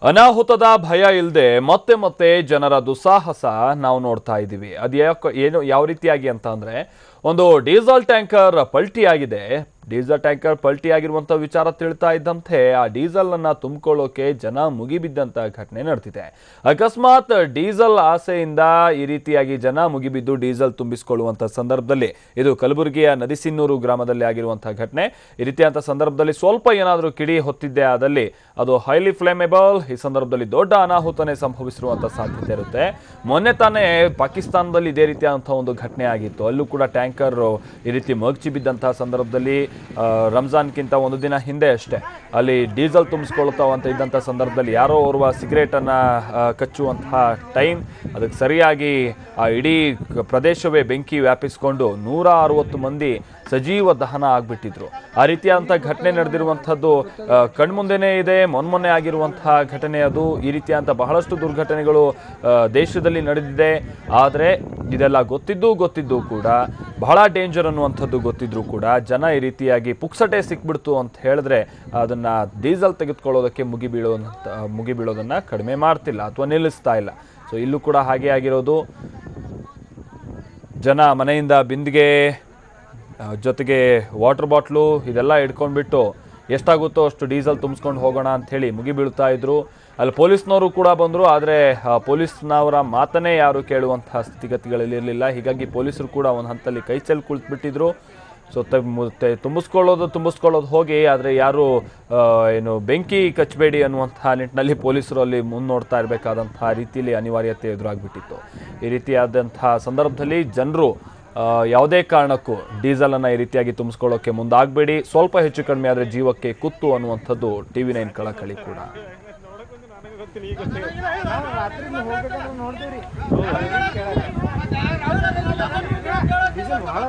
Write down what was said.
ಅನಾಹುತದ ಭಯ ಇಲ್ಲದೆ ಮತ್ತೆ ಮತ್ತೆ ಜನರ ದುಸ್ಸಾಹಸ ನಾವು ನೋಡ್ತಾ ಇದ್ದೀವಿ. ಅದು ಏನು ಯಾವ ರೀತಿಯಾಗಿ ಅಂತ ಅಂದ್ರೆ ಒಂದು ಡೀಸೆಲ್ ಟ್ಯಾಂಕರ್ ಪಲ್ಟಿಯಾಗಿದೆ. ಡೀಸೆಲ್ ಟ್ಯಾಂಕರ್ ಪಲ್ಟಿಯಾಗಿರುವಂತ ವಿಚಾರ ತಿಳಿತಾ ಇದ್ದಂತೆ ಆ ಡೀಸೆಲ್ ಅನ್ನ ತುಂಬಿಕೊಳ್ಳೋಕೆ ಜನ ಮುಗಿಬಿದ್ದಂತ ಘಟನೆ ನಡೆದಿದೆ. ಅಕಸ್ಮಾತ್ ಡೀಸೆಲ್ ಆಸೆಯಿಂದ ಈ ರೀತಿಯಾಗಿ ಜನ ಮುಗಿಬಿದ್ದು ಡೀಸೆಲ್ ತುಂಬಿಸಿಕೊಳ್ಳುವಂತ ಸಂದರ್ಭದಲ್ಲಿ ಇದು ಕಲಬುರಗಿಯ ನದಿಸಿನ್ನೂರು ಗ್ರಾಮದಲ್ಲಿ ಆಗಿರುವಂತಹ ಘಟನೆ. ಈ ರೀತಿಯಾದ ಸಂದರ್ಭದಲ್ಲಿ ಸ್ವಲ್ಪ ಏನಾದರೂ ಕಿಡಿ ಹೊತ್ತಿದ್ದೆ ಆದಲ್ಲಿ ಅದು ಹೈಲಿ ಫ್ಲೇಮೇಬಲ್. ಈ ಸಂದರ್ಭದಲ್ಲಿ ದೊಡ್ಡ ಅನಾಹುತನೇ ಸಂಭವಿಸಿರುವಂತ ಸಾಧ್ಯತೆ ಇರುತ್ತೆ. ಮೊನ್ನೆ ತಾನೇ ಪಾಕಿಸ್ತಾನದಲ್ಲಿ ಇದೇ ರೀತಿಯಾದಂತಹ ಒಂದು ಘಟನೆ ಆಗಿತ್ತು. ಅಲ್ಲೂ ಕೂಡ ಟ್ಯಾಂಕರ್ ಈ ರೀತಿ ಮಗ್ಚಿ ಬಿದ್ದಂತಹ ಸಂದರ್ಭದಲ್ಲಿ ರಂಜಾನ್ಗಿಂತ ಒಂದು ದಿನ ಹಿಂದೆ ಅಷ್ಟೇ ಅಲ್ಲಿ ಡೀಸೆಲ್ ತುಂಬಿಸ್ಕೊಳ್ತಾವಂತ ಇದ್ದಂಥ ಸಂದರ್ಭದಲ್ಲಿ ಯಾರೋ ಓರ್ವ ಸಿಗರೇಟನ್ನು ಕಚ್ಚುವಂತಹ ಟೈಮ್ ಅದಕ್ಕೆ ಸರಿಯಾಗಿ ಆ ಇಡೀ ಪ್ರದೇಶವೇ ಬೆಂಕಿ ವ್ಯಾಪಿಸಿಕೊಂಡು 160 ಮಂದಿ ಸಜೀವ ದಹನ ಆಗಿಬಿಟ್ಟಿದ್ರು. ಆ ರೀತಿಯಾದಂಥ ಘಟನೆ ನಡೆದಿರುವಂಥದ್ದು ಕಣ್ಮುಂದೆನೇ ಇದೆ. ಮೊನ್ನೆ ಆಗಿರುವಂತಹ ಘಟನೆ ಅದು. ಈ ರೀತಿಯಾದಂಥ ಬಹಳಷ್ಟು ದುರ್ಘಟನೆಗಳು ದೇಶದಲ್ಲಿ ನಡೆದಿದೆ. ಆದರೆ ಇದೆಲ್ಲ ಗೊತ್ತಿದ್ದು ಕೂಡ ಬಹಳ ಡೇಂಜರ್ ಅನ್ನುವಂಥದ್ದು ಗೊತ್ತಿದ್ರು ಕೂಡ ಜನ ಈ ರೀತಿಯಾಗಿ ಪುಕ್ಸಟೆ ಸಿಕ್ಬಿಡ್ತು ಅಂತ ಹೇಳಿದ್ರೆ ಅದನ್ನು ಡೀಸೆಲ್ ತೆಗೆದುಕೊಳ್ಳೋದಕ್ಕೆ ಮುಗಿಬೀಳೋದನ್ನು ಕಡಿಮೆ ಮಾಡ್ತಿಲ್ಲ ಅಥವಾ ನಿಲ್ಲಿಸ್ತಾ ಇಲ್ಲ. ಸೊ ಇಲ್ಲೂ ಕೂಡ ಹಾಗೆ ಆಗಿರೋದು. ಜನ ಮನೆಯಿಂದ ಬಿಂದಿಗೆ ಜೊತೆಗೆ ವಾಟರ್ ಬಾಟ್ಲು ಇದೆಲ್ಲ ಇಟ್ಕೊಂಡ್ಬಿಟ್ಟು ಎಷ್ಟಾಗುತ್ತೋ ಅಷ್ಟು ಡೀಸೆಲ್ ತುಂಬಿಸ್ಕೊಂಡು ಹೋಗೋಣ ಅಂಥೇಳಿ ಮುಗಿಬೀಳ್ತಾ ಇದ್ರು. ಅಲ್ಲಿ ಪೊಲೀಸ್ನವರು ಕೂಡ ಬಂದರು. ಆದರೆ ಪೊಲೀಸ್ನವರ ಮಾತನ್ನೇ ಯಾರು ಕೇಳುವಂತಹ ಸ್ಥಿತಿಗತಿಗಳಲ್ಲಿರಲಿಲ್ಲ. ಹೀಗಾಗಿ ಪೊಲೀಸರು ಕೂಡ ಒಂದು ಹಂತದಲ್ಲಿ ಕೈ ಚೆಲ್ಲಿ ಕುಳಿತುಬಿಟ್ಟಿದ್ರು. ಸೊ ತುಂಬಿಸ್ಕೊಳ್ಳೋದು ಹೋಗಿ ಆದರೆ ಯಾರು ಏನು ಬೆಂಕಿ ಕಚ್ಚಬೇಡಿ ಅನ್ನುವಂತಹ ನಿಟ್ಟಿನಲ್ಲಿ ಪೊಲೀಸರು ಅಲ್ಲಿ ನೋಡ್ತಾ ಇರಬೇಕಾದಂತಹ ರೀತಿಯಲ್ಲಿ ಅನಿವಾರ್ಯತೆ ಎದುರಾಗ್ಬಿಟ್ಟಿತ್ತು. ಈ ರೀತಿಯಾದಂತಹ ಸಂದರ್ಭದಲ್ಲಿ ಜನರು ಯಾವುದೇ ಕಾರಣಕ್ಕೂ ಡೀಸೆಲನ್ನು ಈ ರೀತಿಯಾಗಿ ತುಂಬಿಸ್ಕೊಳ್ಳೋಕ್ಕೆ ಮುಂದಾಗಬೇಡಿ. ಸ್ವಲ್ಪ ಹೆಚ್ಚು ಕಡಿಮೆ ಆದರೆ ಜೀವಕ್ಕೆ ಕುತ್ತು ಅನ್ನುವಂಥದ್ದು TV9 ಕಳಕಳಿ ಕೂಡ. ಭಾಳ